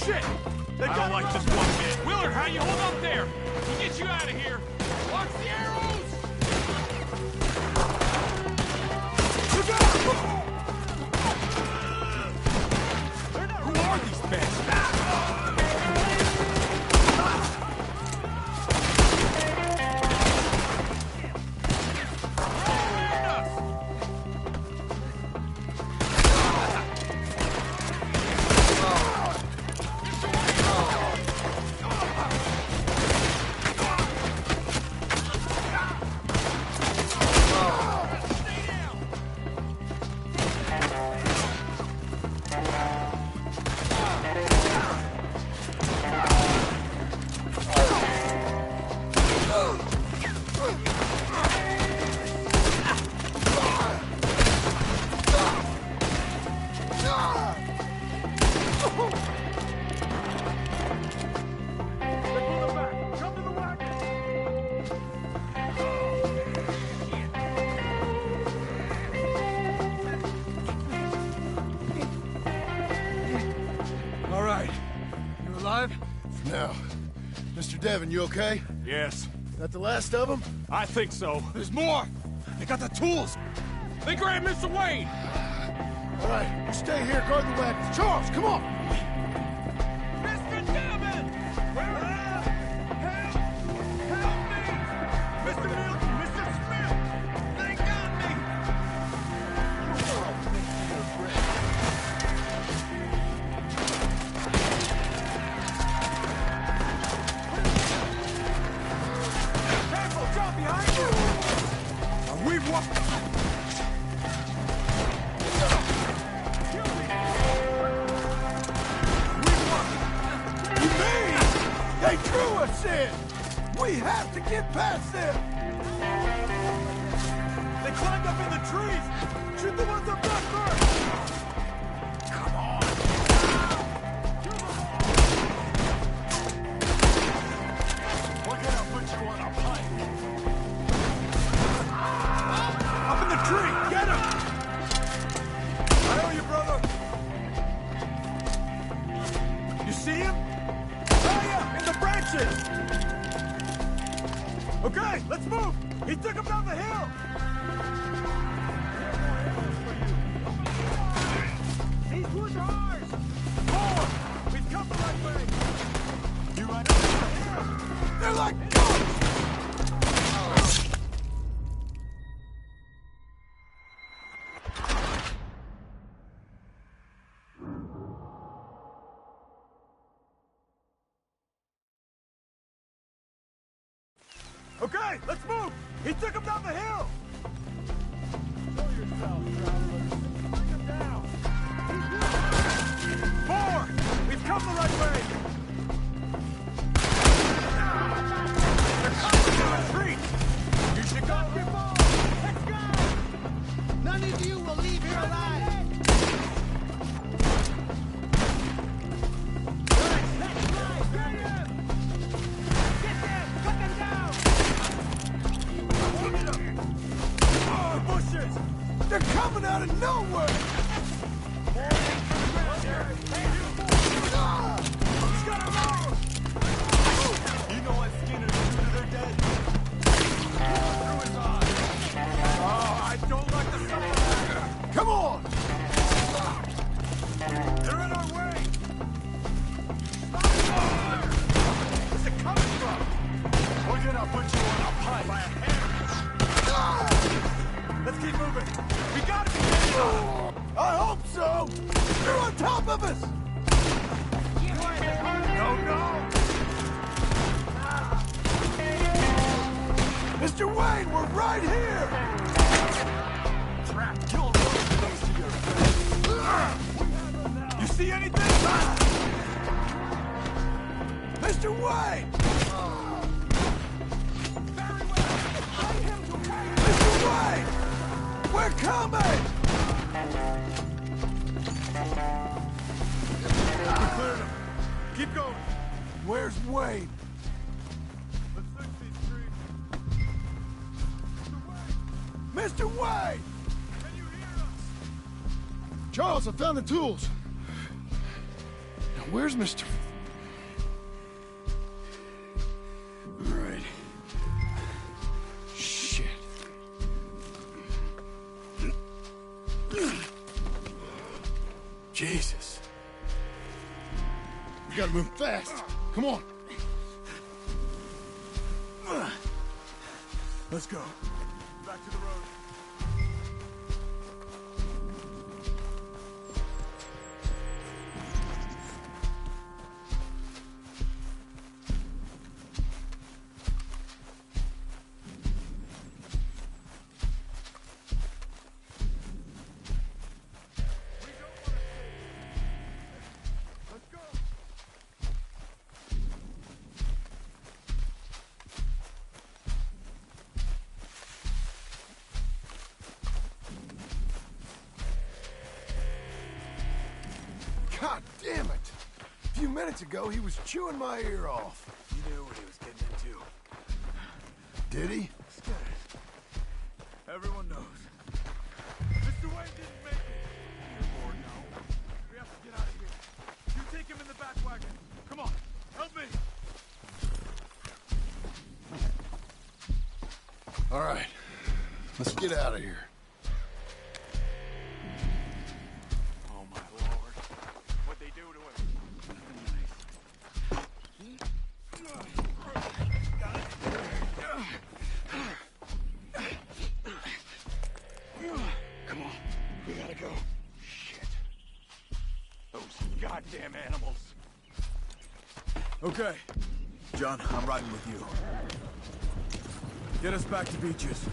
shit! I don't like this one bit. Willard, how you hold up there? We'll get you out of here. Watch the arrows! Look out! Who are these bastards? Now, Mr. Devon, you okay? Yes. That the last of them? I think so. There's more! They got the tools! They grabbed Mr. Wayne! All right, you stay here, guard the wagons. Charles, come on! Mr. Devon! Help! Help me! Mr. Milton! Mr. Smith! They got me! Careful! Drop behind you! We want... They drew us in! We have to get past them! They climbed up in the trees! Shoot the ones up there first! Come on! We're gonna put you on a pike! Up in the tree! Get him! I owe you, brother! You see him? In the branches! Okay, let's move! He took him down the hill! These woods are ours! Forward! We've come the right way! You right up here! They're like dogs! Okay, let's move! He took him down the hill! Show yourself, travelers. Bring him down! Forward! We've come the right way! They're coming to retreat! You should go! Your ball! Let's go! None of you will leave here alive! Let's fly! Get him! Get them! Cut them down! Oh, bushes! They're coming out of nowhere! He's got a roll! You know what Skinner's do to their dead? Through his eyes! Oh, I don't like the sound of that! Come on! They're in our way! Where's it coming from? We're gonna put you on a pike by a hair! Let's keep moving. We gotta be getting on. I hope so. They're on top of us. No, no. Mr. Wayne, we're right here. Trap. You'll lose those to your face. You see anything? Mr. Wayne. Very well. Fight him to Wayne. Mr. Wayne. We're coming! We cleared him. Keep going. Where's Wayne? Let's fix these trees. Mr. Wayne! Can you hear us? Charles, I found the tools. Now Where's Mr... All right. Shit. Jesus. We gotta move fast. Come on. Let's go. Back to the road. God damn it! A few minutes ago, he was chewing my ear off. He knew what he was getting into. Did he? Scared. Everyone knows. Mr. Wayne didn't make it. Dear Lord, no. We have to get out of here. You take him in the back wagon. Come on, help me. All right. Let's get out of here. Oh, my Lord. What'd they do to him? Come on. We gotta go. Shit. Those goddamn animals. Okay. John, I'm riding with you. Get us back to Beaches.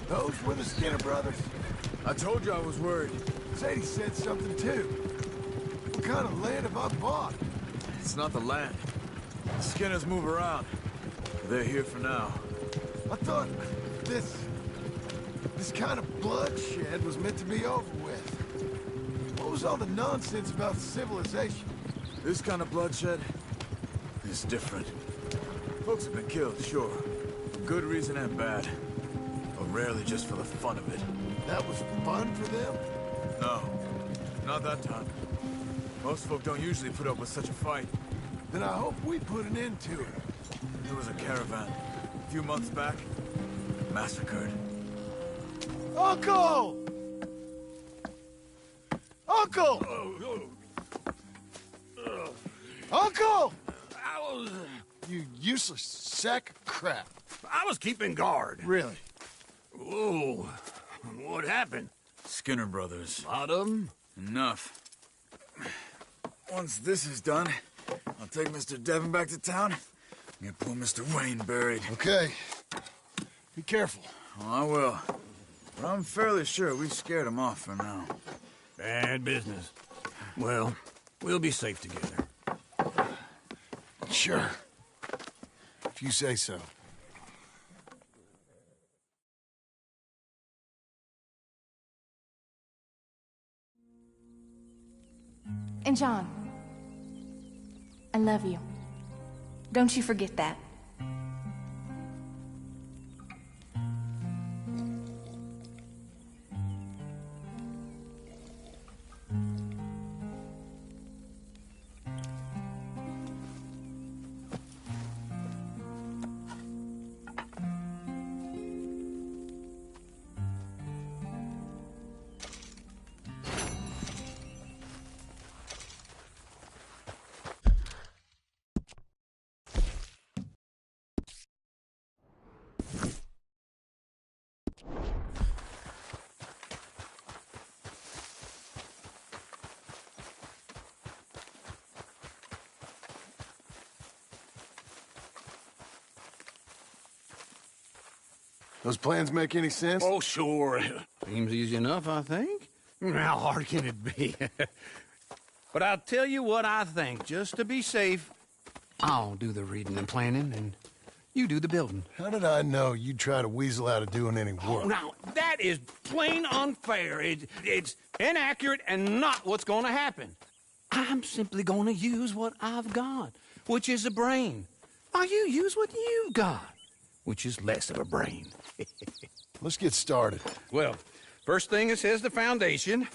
Those were the Skinner brothers? I told you I was worried. Sadie said something too. What kind of land have I bought? It's not the land. The Skinners move around. They're here for now. I thought this kind of bloodshed was meant to be over with. What was all the nonsense about civilization? This kind of bloodshed is different. Folks have been killed, sure. For good reason and bad. But rarely just for the fun of it. That was fun for them? No, not that time. Most folk don't usually put up with such a fight. Then I hope we put an end to it. There was a caravan a few months back, massacred. Uncle! Uncle! Uncle! You useless sack of crap. I was keeping guard. Really? Whoa. What happened? Skinner brothers. Lot of them? Enough. Once this is done, I'll take Mr. Devon back to town and get poor Mr. Wayne buried. Okay. Be careful. Oh, I will. But I'm fairly sure we scared him off for now. Bad business. Well, we'll be safe together. Sure. If you say so. And John, I love you. Don't you forget that. Those plans make any sense? Oh, sure. Seems easy enough, I think. How hard can it be? But I'll tell you what I think, just to be safe. I'll do the reading and planning, and you do the building. How did I know you'd try to weasel out of doing any Oh, work? now, that is plain unfair. It's inaccurate and not what's going to happen. I'm simply going to use what I've got, which is a brain. While you use what you've got, which is less of a brain. Let's get started. Well, first thing it says the foundation.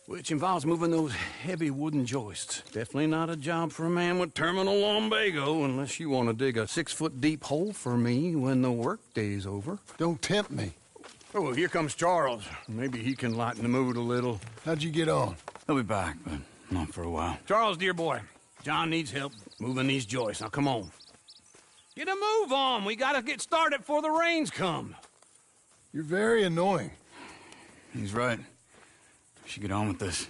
which involves moving those heavy wooden joists. Definitely not a job for a man with terminal lumbago, unless you want to dig a 6-foot deep hole for me when the workday's over. Don't tempt me. Oh, well, here comes Charles. Maybe he can lighten the mood a little. How'd you get on? He'll be back, but not for a while. Charles, dear boy, John needs help moving these joists. Now, come on. Get a move on. We gotta get started before the rains come. You're very annoying. He's right. We should get on with this.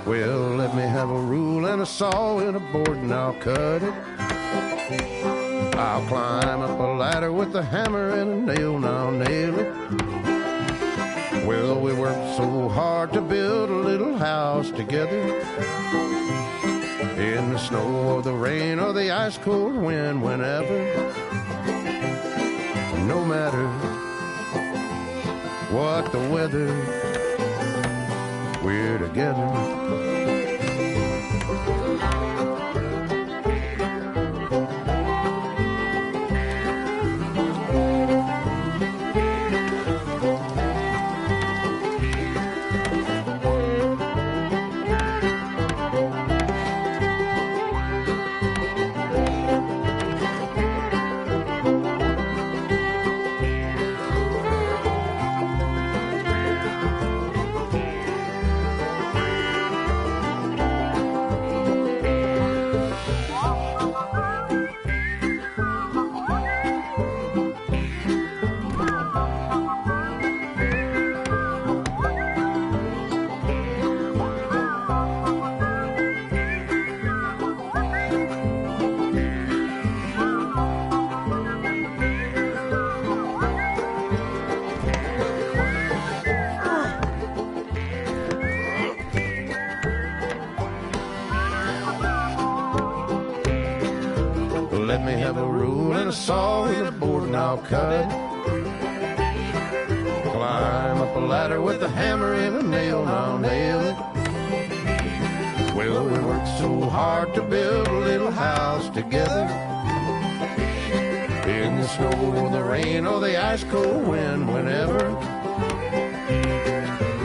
Well, let me have a rule and a saw and a board and I'll cut it. I'll climb up a ladder with a hammer and a nail and I'll nail it. Well, we worked so hard to build a little house together. In the snow or the rain or the ice cold wind, whenever. No matter what the weather, we're together. Let me have a rule and a saw and a board and I'll cut it. Climb up a ladder with a hammer and a nail and I'll nail it. Well, we worked so hard to build a little house together. In the snow or the rain or the ice cold wind, whenever.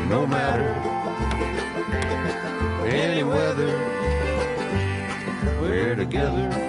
No matter any weather, we're together.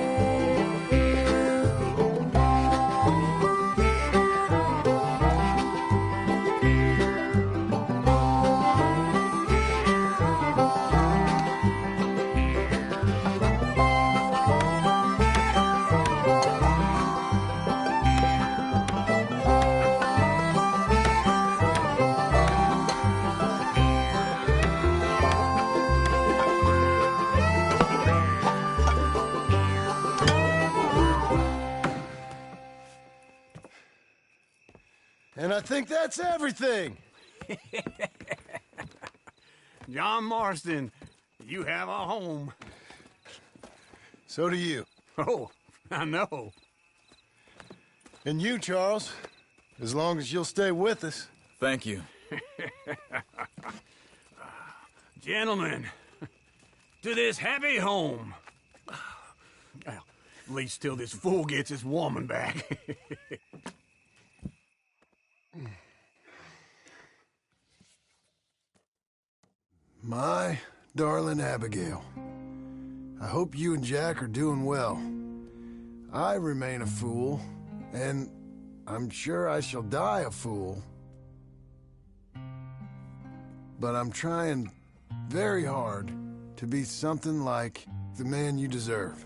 And I think that's everything. John Marston, you have a home. So do you. Oh, I know. And you, Charles, as long as you'll stay with us. Thank you. Gentlemen, to this happy home. Well, at least till this fool gets his woman back. My darling Abigail, I hope you and Jack are doing well. I remain a fool, and I'm sure I shall die a fool. But I'm trying very hard to be something like the man you deserve.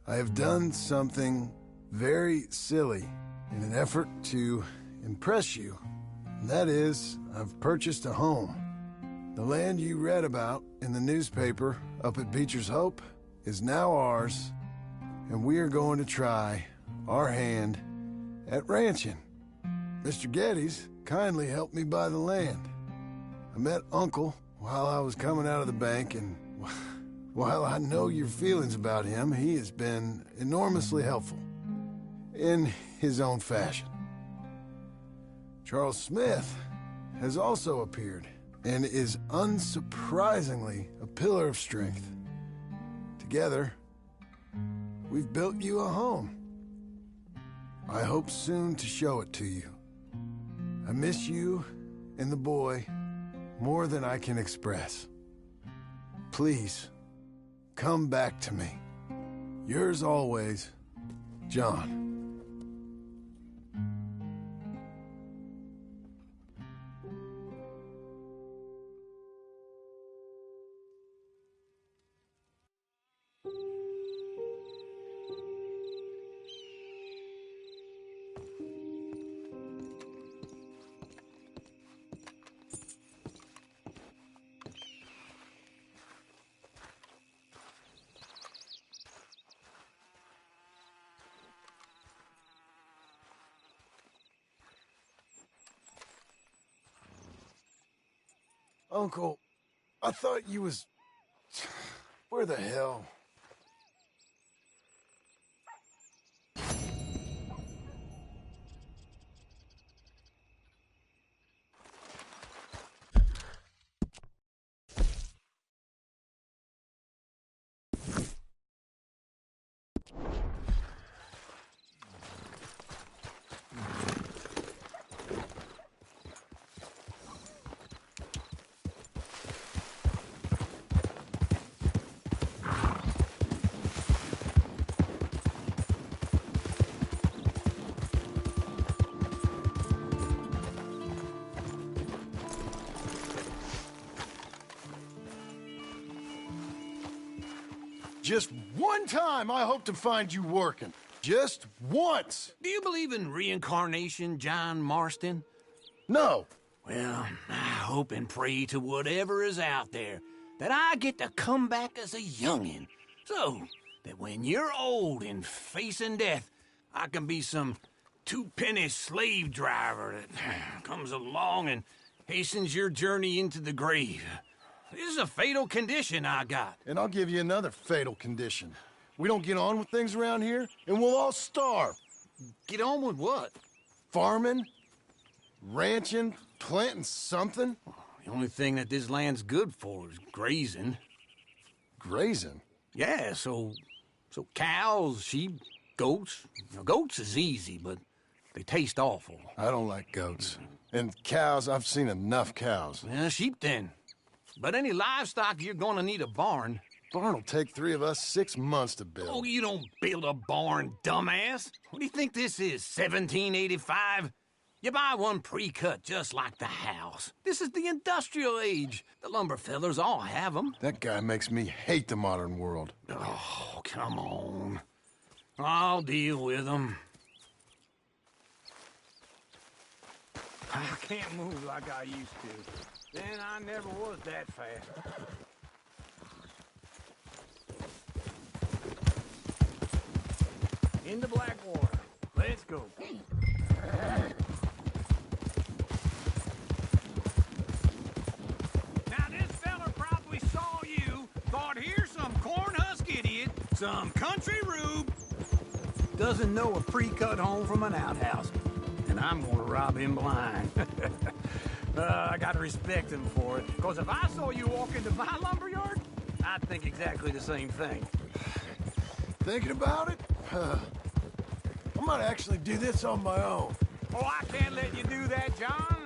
I have done something very silly in an effort to impress you. And that is, I've purchased a home. The land you read about in the newspaper up at Beecher's Hope is now ours, and we are going to try our hand at ranching. Mr. Geddes kindly helped me buy the land. I met Uncle while I was coming out of the bank, and while I know your feelings about him, he has been enormously helpful in his own fashion. Charles Smith has also appeared and is unsurprisingly a pillar of strength. Together, we've built you a home. I hope soon to show it to you. I miss you and the boy more than I can express. Please, come back to me. Yours always, John. Uncle, I thought you was... Where the hell? Just one time I hope to find you working. Just once. Do you believe in reincarnation, John Marston? No. Well, I hope and pray to whatever is out there that I get to come back as a youngin', so that when you're old and facing death, I can be some two-penny slave driver that comes along and hastens your journey into the grave. This is a fatal condition I got. And I'll give you another fatal condition. We don't get on with things around here, and we'll all starve. Get on with what? Farming, ranching, planting something. The only thing that this land's good for is grazing. Grazing? Yeah, so cows, sheep, goats. Now, goats is easy, but they taste awful. I don't like goats. And cows, I've seen enough cows. Well, sheep then. But any livestock, you're gonna need a barn. Barn will take 3 of us 6 months to build. Oh, you don't build a barn, dumbass. What do you think this is, 1785? You buy one pre-cut just like the house. This is the industrial age. The lumber fellers all have them. That guy makes me hate the modern world. Oh, come on. I'll deal with them. I can't move like I used to. Then I never was that fast. Into Blackwater. Let's go. Now this fella probably saw you, thought here's some corn-husk idiot, some country rube, doesn't know a pre-cut home from an outhouse. And I'm gonna rob him blind. I gotta respect him for it. Because if I saw you walk into my lumberyard, I'd think exactly the same thing. Thinking about it? I might actually do this on my own. Oh, I can't let you do that, John.